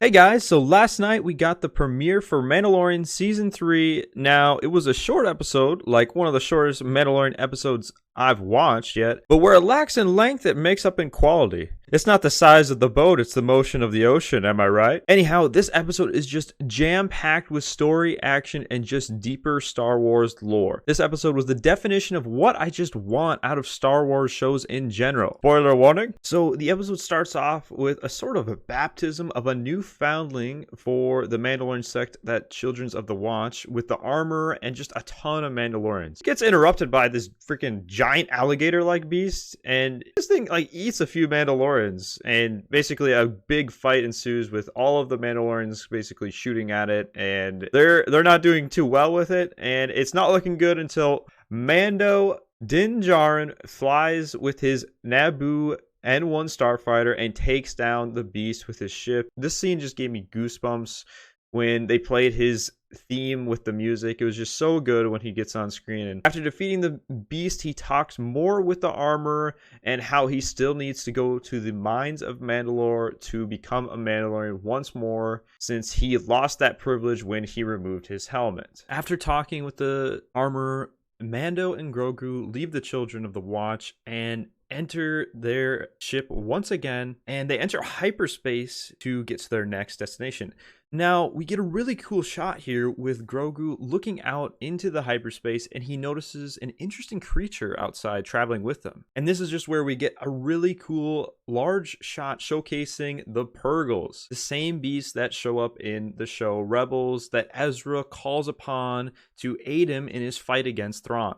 Hey guys, so last night we got the premiere for Mandalorian Season 3. Now, it was a short episode, like one of the shortest Mandalorian episodes I've watched yet, but where it lacks in length, it makes up in quality. It's not the size of the boat, it's the motion of the ocean, am I right? Anyhow, this episode is just jam-packed with story, action, and just deeper Star Wars lore. This episode was the definition of what I just want out of Star Wars shows in general. Spoiler warning. So the episode starts off with a sort of a baptism of a new foundling for the Mandalorian sect, that Children of the Watch, with the armor and just a ton of Mandalorians. It gets interrupted by this freaking giant alligator-like beast, and this thing like eats a few Mandalorians, and basically a big fight ensues with all of the Mandalorians basically shooting at it, and they're not doing too well with it, and it's not looking good until Mando Din Djarin flies with his Naboo N1 starfighter and takes down the beast with his ship. This scene just gave me goosebumps when they played his theme with the music. It was just so good when he gets on screen. And after defeating the beast, he talks more with the armor and how he still needs to go to the mines of Mandalore to become a Mandalorian once more, since he lost that privilege when he removed his helmet. After talking with the armor, Mando and Grogu leave the Children of the Watch and enter their ship once again, and they enter hyperspace to get to their next destination. Now, we get a really cool shot here with Grogu looking out into the hyperspace, and he notices an interesting creature outside traveling with them. And this is just where we get a really cool large shot showcasing the Purrgils, the same beasts that show up in the show Rebels that Ezra calls upon to aid him in his fight against Thrawn.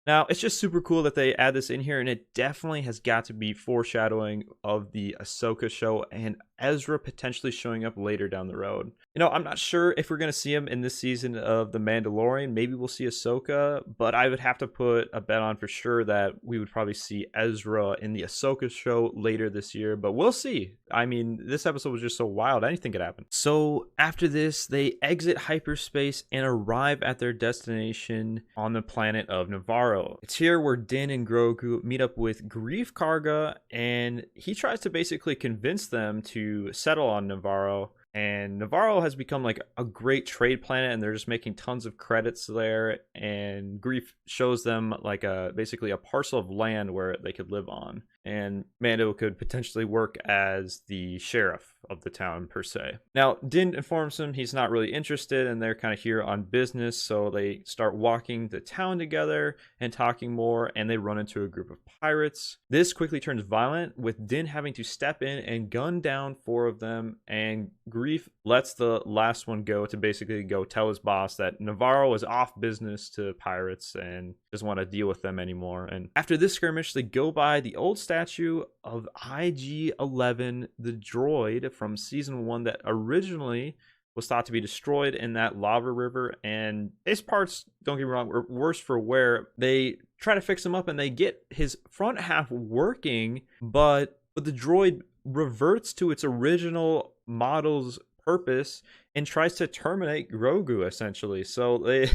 Now, it's just super cool that they add this in here, and it definitely has got to be foreshadowing of the Ahsoka show and Ezra potentially showing up later down the road. You know, I'm not sure if we're going to see him in this season of The Mandalorian. Maybe we'll see Ahsoka, but I would have to put a bet on for sure that we would probably see Ezra in the Ahsoka show later this year, but we'll see. I mean, this episode was just so wild. Anything could happen. So after this, they exit hyperspace and arrive at their destination on the planet of Navarro. It's here where Din and Grogu meet up with Greef Karga, and he tries to basically convince them to settle on Navarro. And Navarro has become like a great trade planet, and they're just making tons of credits there. And Greef shows them like basically a parcel of land where they could live on. And Mando could potentially work as the sheriff of the town per se. Now, Din informs him he's not really interested, and they're kind of here on business. So they start walking the town together and talking more, and they run into a group of pirates. This quickly turns violent, with Din having to step in and gun down 4 of them, and Greef lets the last one go to basically go tell his boss that Navarro is off business to pirates and doesn't want to deal with them anymore. And after this skirmish, they go by the old statue of IG-11, the droid from season 1 that originally was thought to be destroyed in that lava river. And his parts, don't get me wrong, were worse for wear. They try to fix him up and they get his front half working, but the droid reverts to its original model's purpose and tries to terminate Grogu, essentially. So they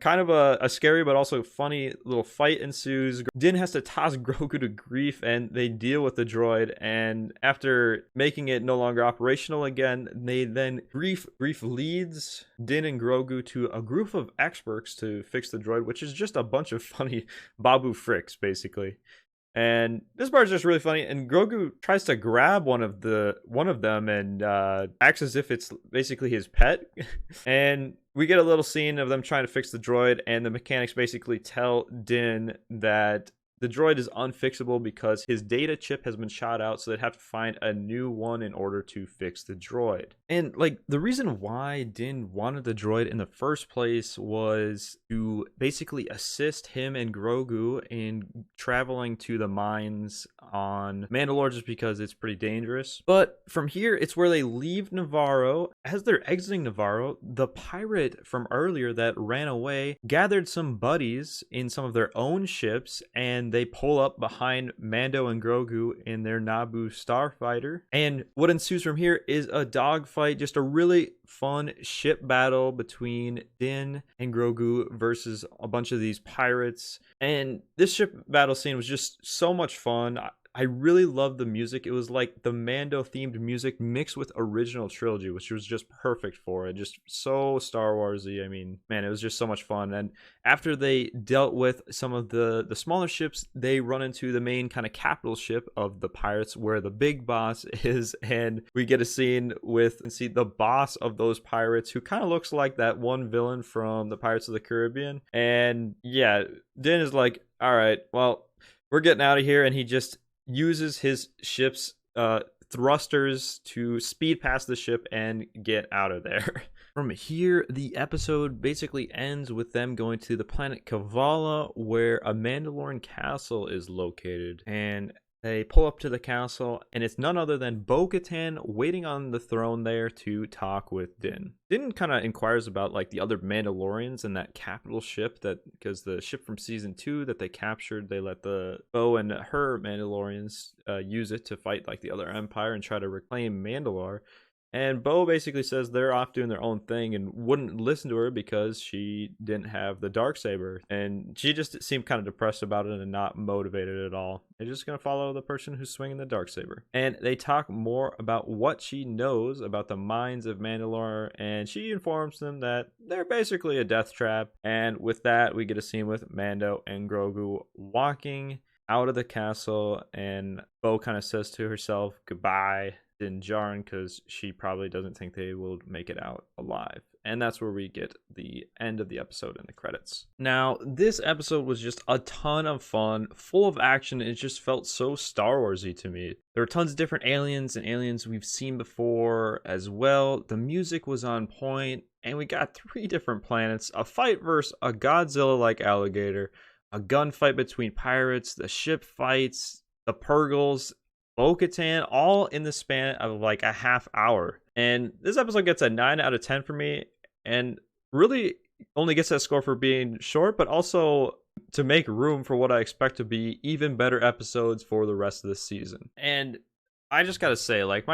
kind of a scary but also funny little fight ensues. Din has to toss Grogu to Greef, and they deal with the droid, and after making it no longer operational again, Greef leads Din and Grogu to a group of experts to fix the droid, which is just a bunch of funny Babu fricks basically. And this part is just really funny, and Grogu tries to grab one of them and acts as if it's basically his pet. And we get a little scene of them trying to fix the droid, and the mechanics basically tell Din that the droid is unfixable because his data chip has been shot out, so they'd have to find a new one in order to fix the droid. And like, the reason why Din wanted the droid in the first place was to basically assist him and Grogu in traveling to the mines on Mandalore, just because it's pretty dangerous. But from here, it's where they leave Navarro. As they're exiting Navarro, the pirate from earlier that ran away gathered some buddies in some of their own ships, and they pull up behind Mando and Grogu in their Naboo starfighter. And what ensues from here is a dogfight, just a really fun ship battle between Din and Grogu versus a bunch of these pirates. And this ship battle scene was just so much fun. I really loved the music. It was like the Mando themed music mixed with original trilogy, which was just perfect for it. Just so Star Warsy. I mean, man, it was just so much fun. And after they dealt with some of the smaller ships, they run into the main kind of capital ship of the pirates where the big boss is, and we get a scene with and see the boss of those pirates who kind of looks like that one villain from the Pirates of the Caribbean. And yeah, Din is like, all right, well, we're getting out of here, and he just uses his ship's thrusters to speed past the ship and get out of there. From here, the episode basically ends with them going to the planet Kavala, where a Mandalorian castle is located. And they pull up to the castle, and it's none other than Bo-Katan waiting on the throne there to talk with Din. Din kind of inquires about like the other Mandalorians and that capital ship, that because the ship from season 2 that they captured, they let the Bo and her Mandalorians use it to fight like the other Empire and try to reclaim Mandalore. And Bo basically says they're off doing their own thing and wouldn't listen to her because she didn't have the Darksaber. And she just seemed kind of depressed about it and not motivated at all. They're just going to follow the person who's swinging the Darksaber. And they talk more about what she knows about the mines of Mandalore. And she informs them that they're basically a death trap. And with that, we get a scene with Mando and Grogu walking out of the castle. And Bo kind of says to herself, goodbye. In Djarin, because she probably doesn't think they will make it out alive. And that's where we get the end of the episode in the credits. Now, this episode was just a ton of fun, full of action. It just felt so Star Warsy to me. There were tons of different aliens and aliens we've seen before as well. The music was on point, and we got 3 different planets, a fight versus a Godzilla-like alligator, a gunfight between pirates, the ship fights, the Purrgils, Bo-Katan, all in the span of like a half hour. And this episode gets a 9 out of 10 for me, and really only gets that score for being short, but also to make room for what I expect to be even better episodes for the rest of the season. And I just gotta say, like,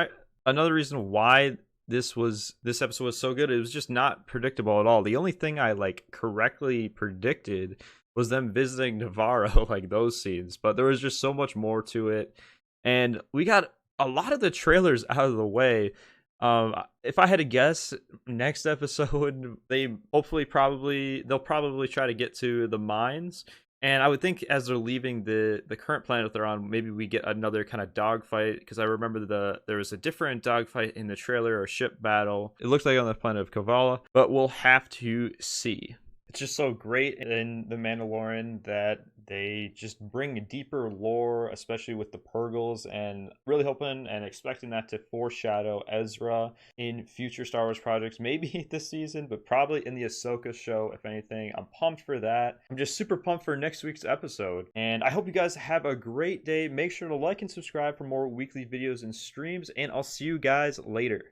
another reason why this episode was so good, it was just not predictable at all. The only thing I like correctly predicted was them visiting Navarro, like those scenes, but there was just so much more to it. And we got a lot of the trailers out of the way. If I had to guess, next episode, they'll probably try to get to the mines. And I would think as they're leaving the current planet they're on, maybe we get another kind of dogfight. Because I remember there was a different dogfight in the trailer or ship battle. It looks like on the planet of Kavala, but we'll have to see. It's just so great in The Mandalorian that they just bring a deeper lore, especially with the Purrgils, and really hoping and expecting that to foreshadow Ezra in future Star Wars projects, maybe this season, but probably in the Ahsoka show, if anything. I'm pumped for that. I'm just super pumped for next week's episode. And I hope you guys have a great day. Make sure to like and subscribe for more weekly videos and streams, and I'll see you guys later.